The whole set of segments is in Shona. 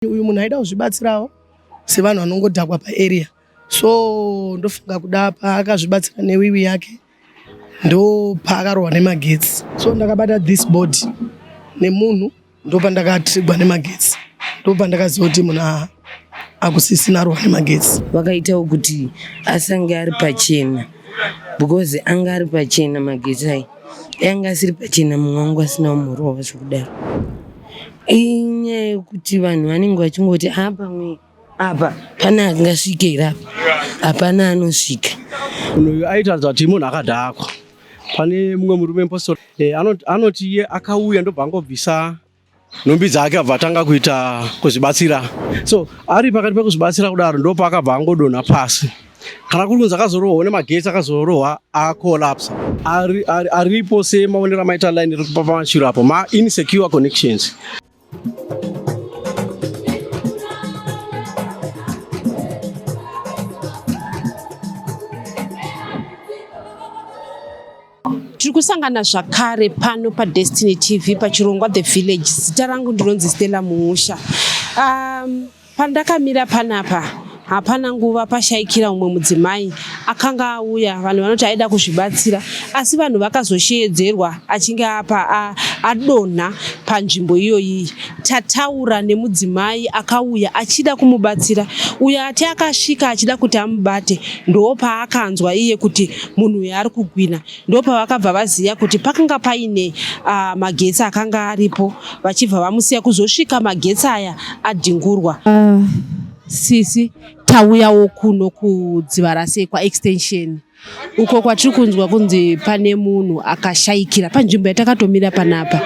Uyu munhu aida kuzvibatsirawo sevanhu vanongodhakwa paarea. So ndofunga kuda paakazvibatsira newiwi yake ndo paakarohwa nemagetsi. So ndakabata this board nemunhu ndo pandakatrigwa nemagetsi. Ndo pandakaziva kuti munhu akusisina rohwa nemagetsi. Vakaitawo kuti asange ari pachena because anga ari pachena magetsi aya. Yanga asiri pachena mumwe wangu asina umurohwa zvekudaro. Inyaya yekuti vanhu vanenge vachingoti apa pana angasvika hapana anosvika. Munhu uyu aitaridza kuti munhu akadhakwa. Pane mumwe murume mupostori anoti iye akauya ndobva angobvisa nhumbi dzake abva atanga kuita kuzvibatsira. So ari pakati pekuzvibatsira kudaro ndo paakabva angodonha pasi. Kana kuri kunzi akazorohwa nemagetsi akazorohwa akolapsa. Aripo semaonero amaita line iri kupa pamachiro apo ma-insecure connections. Tiri kusangana zvakare pano paDestiny TV pachirongwa The Village. Zita rangu ndinonzi Stella Muusha. Pandakamira panapa hapana nguva pashaikira umwe mudzimai akanga auya vanhu vanoti aida kuzvibatsira asi vanhu vakazoshedzerwa achinge apa adonha panzvimbo iyoyi. Tataura nemudzimai akauya achida kumubatsira. Uyo ati akasvika achida kuti amubate ndo paakanzwa iye kuti munhu uyu ari kugwina. Ndo pavakabva vaziya kuti pakanga paine magetsi akanga aripo vachibva vamusiya kuzosvika magetsi aya adhingurwa. Sisi tauyawo kuno kudziva rasekwa extension uko kwatiri kunzwa kunzi pane munhu akashaikira panzvimbo yatakatomira panapa.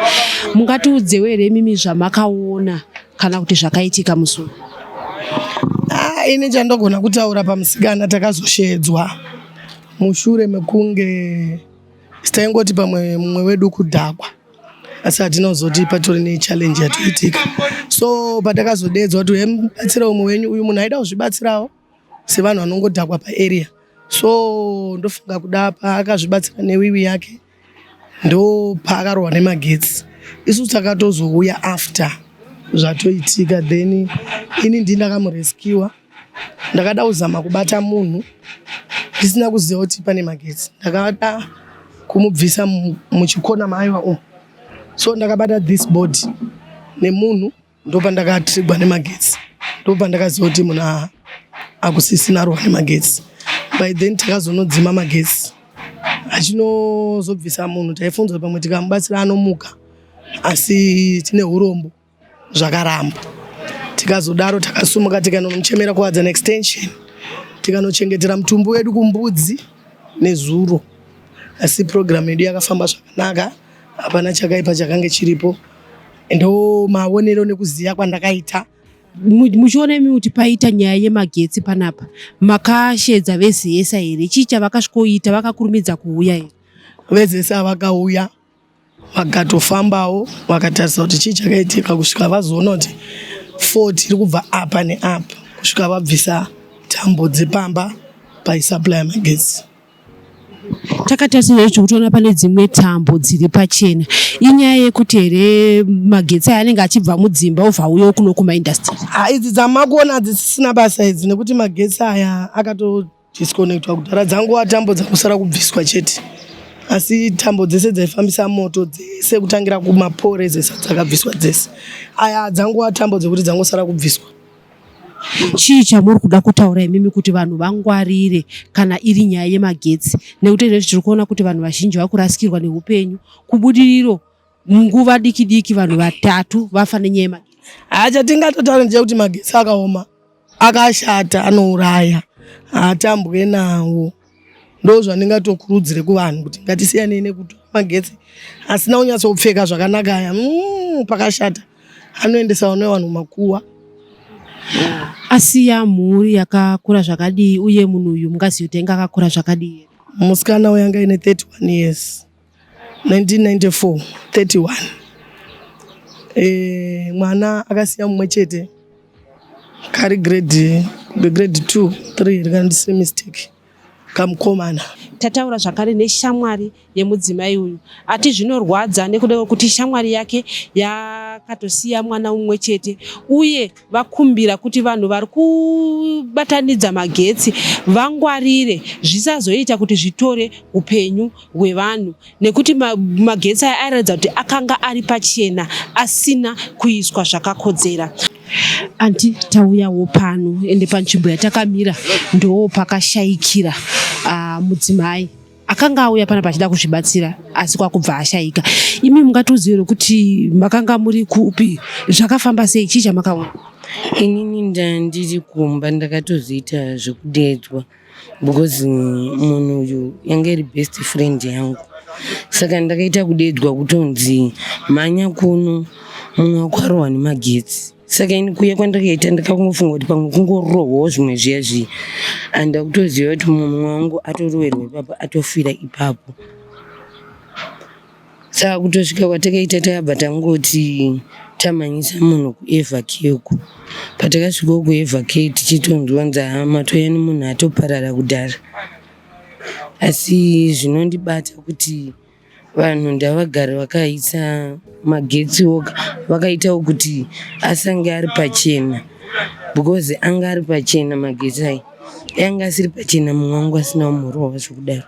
Mungatiudzewo here mimi zvamakaona kana kuti zvakaitika musoro? Ine chandogona kutaura pamusikana takazoshedzwa mushure mekunge sitaingoti pamwe mumwe wedu kudhakwa asi hatinozoti patori nechallenge yatoitika. So patakazodedzwa kuti hemubatsira umwe wenyu uyu munhu aida kuzvibatsirawo sevanhu vanongodhakwa paarea. So ndofunga kuda paakazvibatsira newiwi yake ndo paakarohwa nemagetsi. Isu takatozouya after zvatoitika then ini ndindakamurescue. Ndakada kuzama kubata munhu ndisina kuziva kuti pane magetsi. Ndakada kumubvisa muchikona maaiwa. So ndakabata this board nemunhu ndo pandakatrigwa nemagetsi. Ndo pandakaziva kuti munhu akusisina rohwa nemagetsi. By then takazonodzima magetsi. Achinozobvisa munhu taifunzwa pamwe tikamubatsira anomuka asi tine urombo zvakaramba. Tikazodaro takasumuka tikanomuchemera kuwadzana extension tikanochengetera mutumbi wedu kumbudzi nezuro. Asi program yedu yakafamba zvakanaka. Hapana chakaipa chakanga chiripo. Ndo maonero nekuziya kwandakaita. Muchiona imi kuti paita nyaya yemagetsi panapa makashedza vezesa here? Chii chavakasvikoita? Vakakurumidza kuuya here? Vezesa vakauya vakatofambawo vakatarisa kuti chii chakaitika kusvika vazoona kuti fault iri kubva apa neapa kusvika vabvisa tambo dzepamba paisupply yemagetsi. Takatarisa zvekutoona pane dzimwe tambo dziri pachena. Inyaya yekuti here magetsi aya anenge achibva mudzimba obva uya kuno kumaindastry? Idzi dzamakuona dzisisina basa idzi nekuti magetsi aya akatodisconnectwa kudhara. Dzanguva tambo dzangosara kubviswa chete. Asi tambo dzese dzaifambisa moto dzese kutangira kumapore dzese dzakabviswa dzese. Aya dzanguva tambo dzekuti dzangosara kubviswa. Chii chamuri kuda kutaura imimi kuti vanhu vangwarire kana iri nyaya yemagetsi? Nekuti izvezvi tiri kuona kuti vanhu vazhinji vakurasikirwa neupenyu. Kubudiriro munguva diki diki vanhu vatatu vafa nenyaya yemagetsi. Chatingatotaura ndechekuti magetsi akaoma akashata anouraya haatambwe nawo. Ndo zvandingatokurudzire kuvanhu kuti ngatisiyanei nekutora magetsi asina kunyatsopfeka zvakanaka aya. Pakashata anoendesawo nevanhu makuwa. Asiya mhuri yakakura zvakadii uye munhu uyu mungaziva kuti anga akakura zvakadii? Musikana uyanga ine 31 years. 1994 31. Mwana akasiya mumwe chete kari grade 2 3 rikandisiri mistake kamukomana. Tataura zvakare neshamwari yemudzimai uyu ati zvinorwadza nekuda kwekuti shamwari yake vakatosiya mwana umwe chete, uye vakumbira kuti vanhu vari kubatanidza magetsi vangwarire zvisazoita kuti zvitore upenyu hwevanhu, nekuti magetsi aya airatidza kuti akanga ari pachena asina kuiswa zvakakodzera. Anti tauyawo pano ende panzvimbo yatakamira ndo pakashayikira mudzimai akanga auya pana pachida kuzvibatsira asi kwakubva ashayika. Imi mungatoziva kuti makanga muri kupi, zvakafamba sei, chii chamakaona? Inini ndiri kumba ndakatozoita zvekudedzwa because munhu uyu yanga iri best friend yangu, saka ndakaita kudedzwa kutonzi mhanya kuno mumwe wako arohwa nemagetsi. Saka ini kuya kwandakaita ndakafunga kuti pamwe kungorohwawo zvimwe zviya zviya, anda kutoziva kuti mumwe wangu atoroverwa ipapo atofira ipapo. Saka kutosvika kwatakaita takabva tangoti tamhanyisa munhu kuevhakeko. Patakasvikawo kuevhake tichitonzwanza matoyani munhu atoparara kudhara, asi zvinondibata kuti vanhu ndavagara vakaisa magetsi oga, vakaitawo kuti asange ari pachena, because anga ari pachena magetsi aya, yanga asiri pachena mumwe wangu asina kumurova zvokudaro.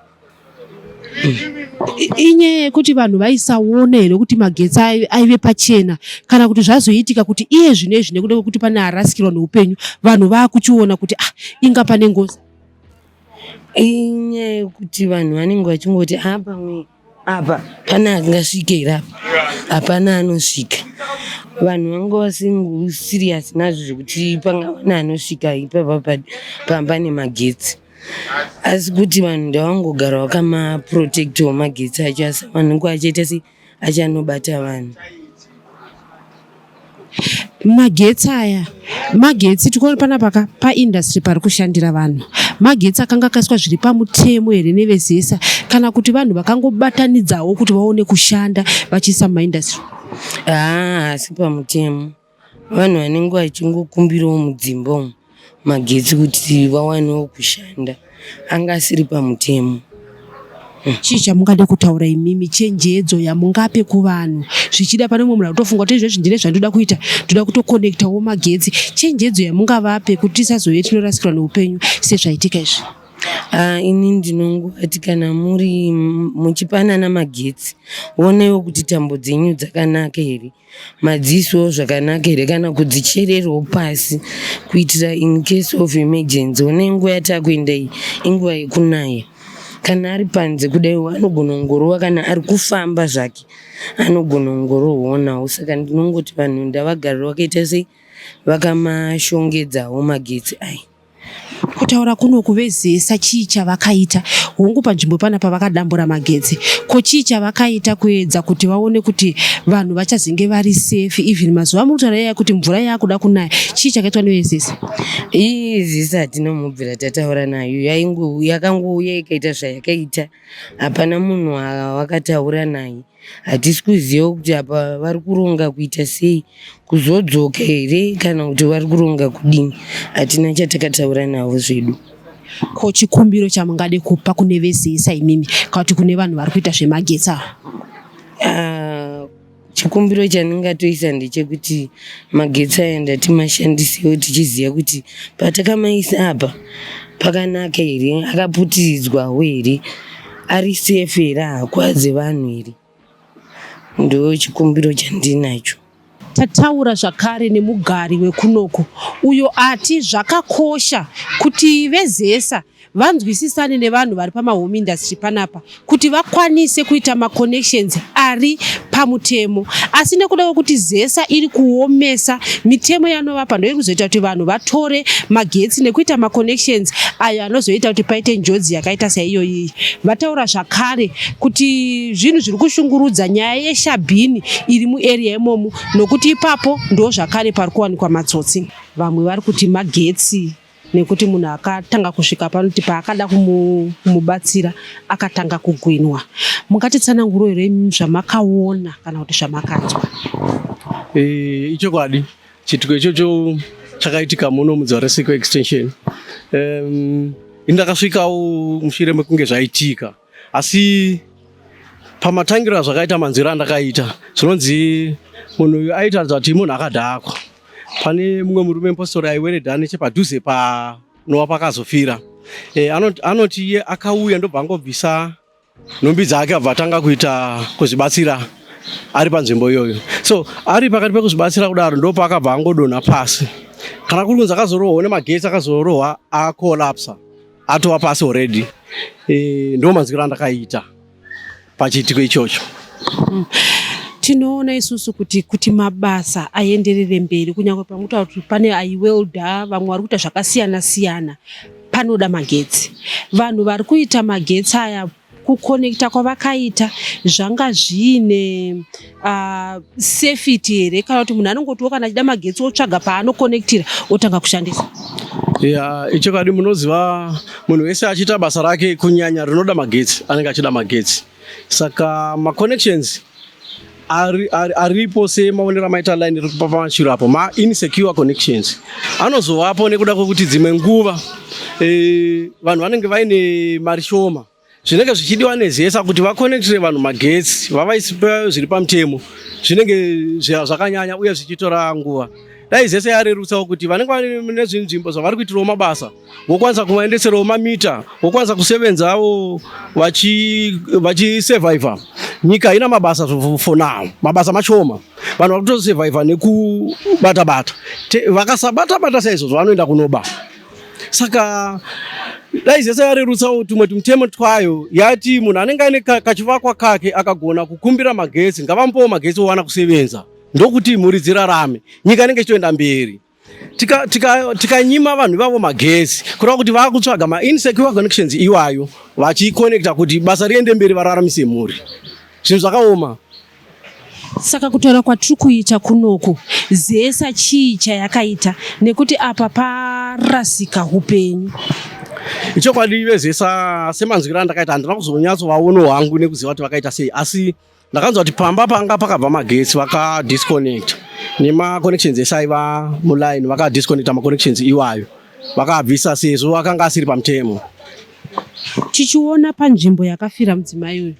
Inyaya yekuti vanhu vaisaona here kuti magetsi aive pachena, kana kuti zvazoitika kuti iye zvinezvi nekuda kwekuti pane arasikirwa neupenyu vanhu vakuchiona kuti inga pane ngozi? Inyaya yekuti vanhu vanenge vachingoti pamwe apa pana angasvike irapa, hapana anosvika. Vanhu vanga vasingu serious nazvo zvekuti pangawana anosvika ipapa pamba nemagetsi, asi kuti vanhu ndavangogara vakamaprotectawo magetsi acho, asi vanhu achaita se achanobata vanhu. Magetsi aya, magetsi tikuona panapa paindastry pari kushandira vanhu, magetsi akanga akaiswa zviri pamutemo here nevezesa, kana kuti vanhu vakangobatanidzawo kuti vaone kushanda vachiisa mumaindastry? Asi pamutemo, vanhu vanenge vachingokumbirawo mudzimba umu magetsi kuti vawanewo kushanda, anga asiri pamutemo. Chii chamungada kutaura imimi, chenjedzo yamungape kuvanhu zvichida pane mumwe munhu kutofunga kuti izvezvi ndine zvandoda kuita, ndoda kutokonektawo magetsi, chenjedzo yamungavape kuti tisazove tinorasikirwa neupenyu sezvaitika izvi? Ini ndinongoti kana muri muchipanana magetsi, onaiwo kuti tambo dzenyu dzakanaka here, madziso zvakanaka here, kana kudzichererawo pasi kuitira in case of emergency. Onai nguva yatakuenda iyi inguva yekunaya, kana ari panze kudai anogona kungorova, kana ari kufamba zvake anogona kungorohwonawo. Saka ndinongoti vanhu ndavagarira vakaita sei vakamashongedzawo magetsi aya. Kutaura kuno kuvezesa chii chavakaita hongu panzvimbo panapa vakadambura magetsi, ko chii chavakaita kuedza kuti vaone kuti vanhu vachazenge vari safe even mazuva mukutaura yaya kuti mvura yakuda kunaya? Chii chakaitwa nevezesa? Zesa hatina mubvira tataura nayo, yakangouya ikaita zvayakaita, hapana munhu wakataura naye. Hatisi kuziva kuti apa vari kuronga kuita sei, kuzodzoka here kana kuti vari kuronga kudini, hatina chatakataura navo zvedu. Ko chikumbiro chamungade kupa kune vezesa imimi kana kuti kune vanhu vari kuita zvemagetsi ava? Chikumbiro chandingatoisa ndechekuti magetsi aya ndatimashandisewo tichiziva kuti patakamaisa apa pakanaka here, akaputiridzwawo here, ari safe here, haakwadze vanhu here. Ndo chikumbiro chandinacho. Tataura zvakare nemugari wekunoko uyo ati zvakakosha kuti vezesa vanzwisisane nevanhu vari pamahome industry panapa kuti vakwanise kuita maconnections ari pamutemo, asi nekuda kwekuti zesa iri kuomesa mitemo yanovapa ndoiri kuzoita kuti vanhu vatore magetsi nekuita maconnections ayo anozoita kuti paite njodzi yakaita saiyoyi. Vataura zvakare kuti zvinhu zviri kushungurudza nyaya yeshabhini iri muarea imomo, nokuti ipapo ndo zvakare pari kuwanikwa matsotsi. Vamwe vari kuti magetsi nekuti munhu akatanga kusvika panoti paakada kumubatsira akatanga kugwinwa. Mungatitsanangura here zvamakaona kana kuti zvamakanzwa? Ichokwadi chituko ichocho chakaitika muno muDzaresiko extension. Indakasvikawo mushure mekunge zvaitika, asi pamatangira zvakaita manzira andakaita zvinonzi munhu uyu aitaridza kuti munhu akadhakwa. Pane mumwe murume mupostori aiweredha nechepadhuze panova pakazofira. Anoti iye akauya ndobva angobvisa nhumbi dzake abva atanga kuita kuzvibatsira ari panzvimbo iyoyo. So ari pakati pekuzvibatsira kudaro ndopakabva angodonha pasi. Kana kuri kunzi akazorohwa nemagetsi akazorohwa akolapsa atova pasi already. Ndo manzwiro andakaita pachiitiko ichocho. Tinoona isusu kuti mabasa aenderere mberi kunyange pamuta kuti pane aiwelda vamwe vari kuita zvakasiyana siyana panoda magetsi. Vanhu vari kuita magetsi aya kukonekta kwavakaita zvanga zvine safety here kana kuti munhu anongotiwo kana achida magetsi otsvaga paanokonektira otanga kushandisa. Icho kadi munoziva munhu wese achiita basa rake kunyanya rinoda magetsi anenge achida magetsi. Saka maconnections aripo semaonera maita line iri papamashiro apo insecure connections anozovapo nekuda kwekuti dzimwe nguva vanhu vanenge vaine mari shoma. Zvinenge zvichidiwa nezesa kuti vakonektire vanhu magetsi vavaisipe zviri pamutemo zvinenge zvakanyanya uye zvichitora nguva. Dai zese yarerutsawo kuti vanenge vane nzvimbo zvavari kuitirawo mabasa vokwanisa kuvaendeserawo mamita vokwanisa kusevenzawo vachisurvivor. Nyika ina mabasa for now, mabasa mashoma. Vanhu vari kutosurvivor nekubata-bata. Vakasabata-bata saizvozvo vanoenda kunoba. Saka dai zese yarerutsawo tumwe tumutemo twayo yati munhu anenge aine kachivakwa kake akagona kukumbira magetsi ngavampowo magetsi owana kusevenza. Ndokuti mhuri dzirarame, nyika inenge ichitoenda mberi. Tikanyima vanhu ivavo magetsi kureva kuti vakutsvaga ma-insecure connections iwayo vachikonekta kuti basa riende mberi vararamise mhuri. Zvinhu zvakaoma. Saka kutaura kwatiri kuita kunoku zesa chii chayakaita nekuti apa parasika upenyu. Ichokwadi vezesa semanzwiro andakaita handina kuzonyatsovaono hwangu nekuziva kuti vakaita sei, asi ndakanzwa kuti pamba panga pakabva magetsi vakadisconnect nema-connections ese aiva muline vakadisconnecta ma-connections iwayo vakabvisa sezvo akanga asiri pamutemo. Tichiona panzvimbo yakafira mudzimai uyu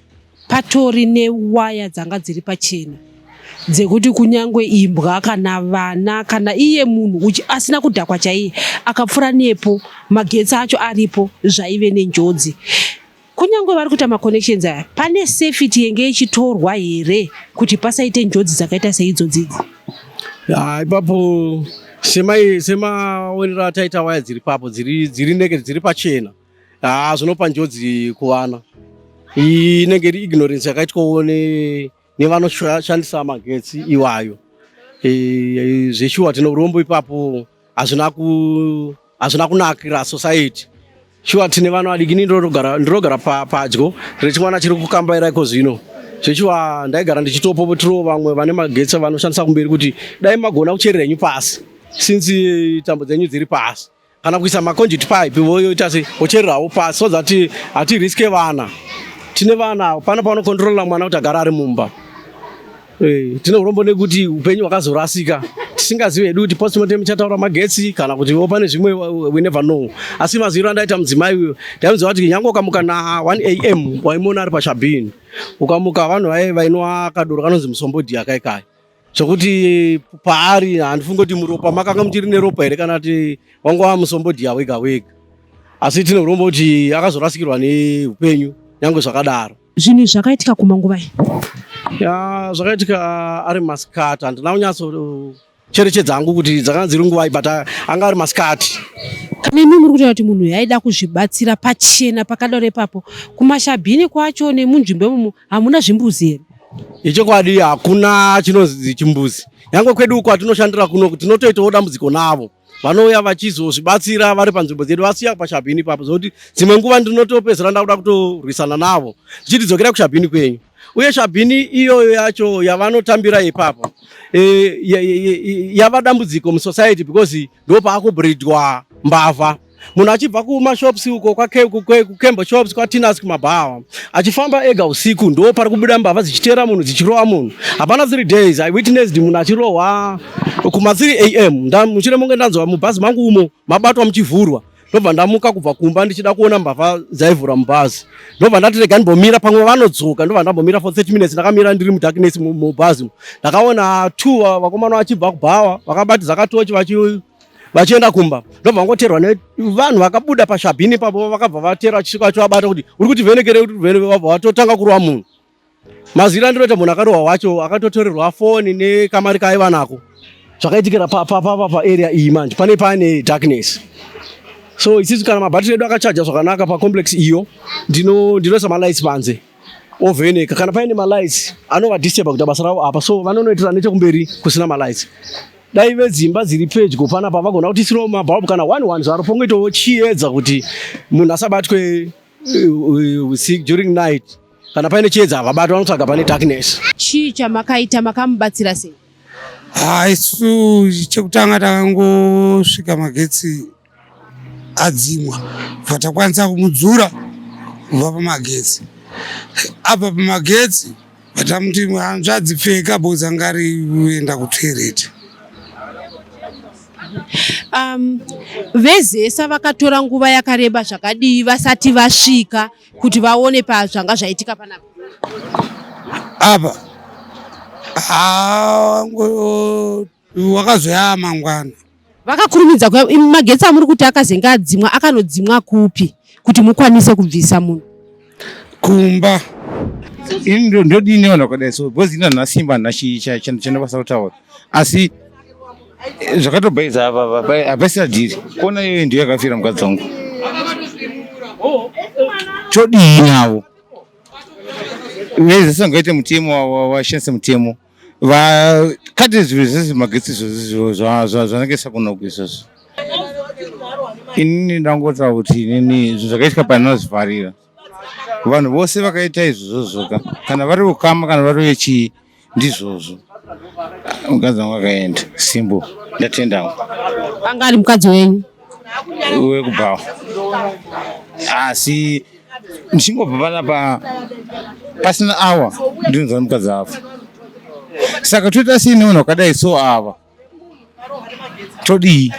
patori newaya dzanga dziri pachena dzekuti kunyangwe imbwa kana vana kana iye munhu asina kudhakwa chaiye akapfuura nepo magetsi acho aripo zvaive nenjodzi. Kunyangwe vari kuita ma-connections aya pane safety yenge ichitorwa here kuti pasaite njodzi dzakaita seidzodzidzi? Ipapo semaonera taita waya dziri papo dziri naked dziri pachena zvinopa njodzi kuvana. Inenge iri ignorance yakaitwawo nevanoshandisa magetsi iwayo. Zveshuwa tino urombo ipapo hazvina kunakira society. Shuwa tine vana vadiki ndirogara padyo rechimwana chiri kukambaira iko zvino. Zveshuwa ndaigara ndichitopopotirawo vamwe vane magetsi vanoshandisa kumberi kuti dai magona kucherera henyu pasi since tambo dzenyu dziri pasi kana kuisa maconduit pipe voyoita se vochererawo pasi so that hatiriske vana. Tine vana pana panokontrola mwana kuti agara ari mumba. Tine urombo nekuti upenyu hwakazorasika tisingazivi hedu kuti postmortem ichataura magetsi kana kuti pane zvimwe we never know. Asi mazwiro andaita mudzimai uyo ndaimuziva kuti nyange ukamuka na 1 am waimuona ari pashabhini, ukamuka vanhu vainwa kadoro kanonzi musombodhi akaikai zvokuti paari handifungi kuti muropa makanga muchiri neropa here kana kuti wangova musombodhi wega wega. Asi tine urombo kuti akazorasikirwa neupenyu nyange zvakadaro. Zvinhu zvakaitika kumanguvai? Zvakaitika ari masikati. Handina kunyatsocherechedza hangu kuti dzakanga dziri nguwai but anga ari masikati. Kana imi muri kutaura kuti munhu aida kuzvibatsira pachena pakadaro ipapo kumashabhini kwacho nemunzvimbo imomo hamuna zvimbuzi here? Ichokwadi hakuna chinonzi chimbuzi. Nyange kwedu kwatinoshandira kuno tinotoitawo dambudziko navo. Vanouya vachizozvibatsira vari panzvimbo dzedu vasiya pashabhini ipapo zvokuti dzimwe nguva ndinotopedzera ndakuda kutorwisana navo ndichitidzokera kushabhini kwenyu. Uye shabhini iyoyo yacho yavanotambira ipapo yava dambudziko musociety because ndopakubreedwa mbavha. Munhu achibva kumashops uko kukembo shops kwatinas kumabhawa achifamba ega usiku ndo pari kubuda mbavha dzichitera munhu dzichirowa munhu. Hapana 3 days I witnessed munhu achirohwa kuma 3 am. Muchire monge ndanzwa mubhazi mangu umo mabatwa muchivhurwa ndobva ndamuka kubva kumba ndichida kuona mbavha dzaivhura mubhazi. Ndobva ndati rega ndimbomira pamwe vanodzoka. Ndobva ndambomira for 30 minutes ndakamira ndiri mudarkness mubhazi. Ndakaona 2 vakomana vachibva kubhawa vakabatidza katochi vachienda kumba. Ndobva ngoterwa nevanhu vakabuda pashabhini ipapo vakabva vatera chisvika vachovabata kuti uri kuti vhenekere kuti vabva vatotanga kurova munhu. Mazira ndinoti munhu akarohwa wacho akatotorerwa foni nekamari kaaiva nako. Zvakaitikira pa area iyi manje pane darkness. So isisi kana mabhatiri edu akachaja zvakanaka pa complex iyo ndinoisa malights panze ovheneka kana paine malights anova disturb kuti basa ravo apa, so vanonoitira nechekumberi kusina malights. Dai vedzimba dziri pedyo panapa vagona kuti isiro mabhalbhu kana 1 zvaro pongoitawo chiedza kuti munhu asabatwe during night. Kana paine chiedza havabati vanotsvaga pane darkness. Chii chamakaita makamubatsira sei? Isu chekutanga takangosvika magetsi adzimwa bva takwanisa kumudzura kubva pamagetsi. Abva pamagetsi vatamuti hanzvadzipfeka bhozi angari uenda kutoireti. Vezesa vakatora nguva yakareba zvakadii vasati vasvika kuti vaone zvanga zvaitika panapa? Apa wakazoya mangwana. Vakakurumidza magetsi amuri kuti akazenga adzimwa akanodzimwa kupi kuti mukwanise kubvisa munhu? Kumba. Ini ndodini ona kudai, so bhozi ina nasimba nachinobasa kutaura asi zvakatobaiza apasina dhiri kuona iyoyo ndiyo yakafira mukadzi wangu. Chodii navo vezesa ngaite mutemo washandisa mutemo vakati zviro zvese magetsi zvanenge sakunoku izvozvo. Inini ndangotaura kuti inini zvakaitika panozvivharira vanhu vose vakaita izvozvo kana vari ukama kana vari vechii ndizvozvo. Mukadzi wangu akaenda simbo ndatendawo. Anga ari mukadzi wenyu? Wekubhawa. Asi ndichingobva panapa pasina awa ndinonzwa mukadzi afa. Saka toita sini munhu wakadai so ava todii?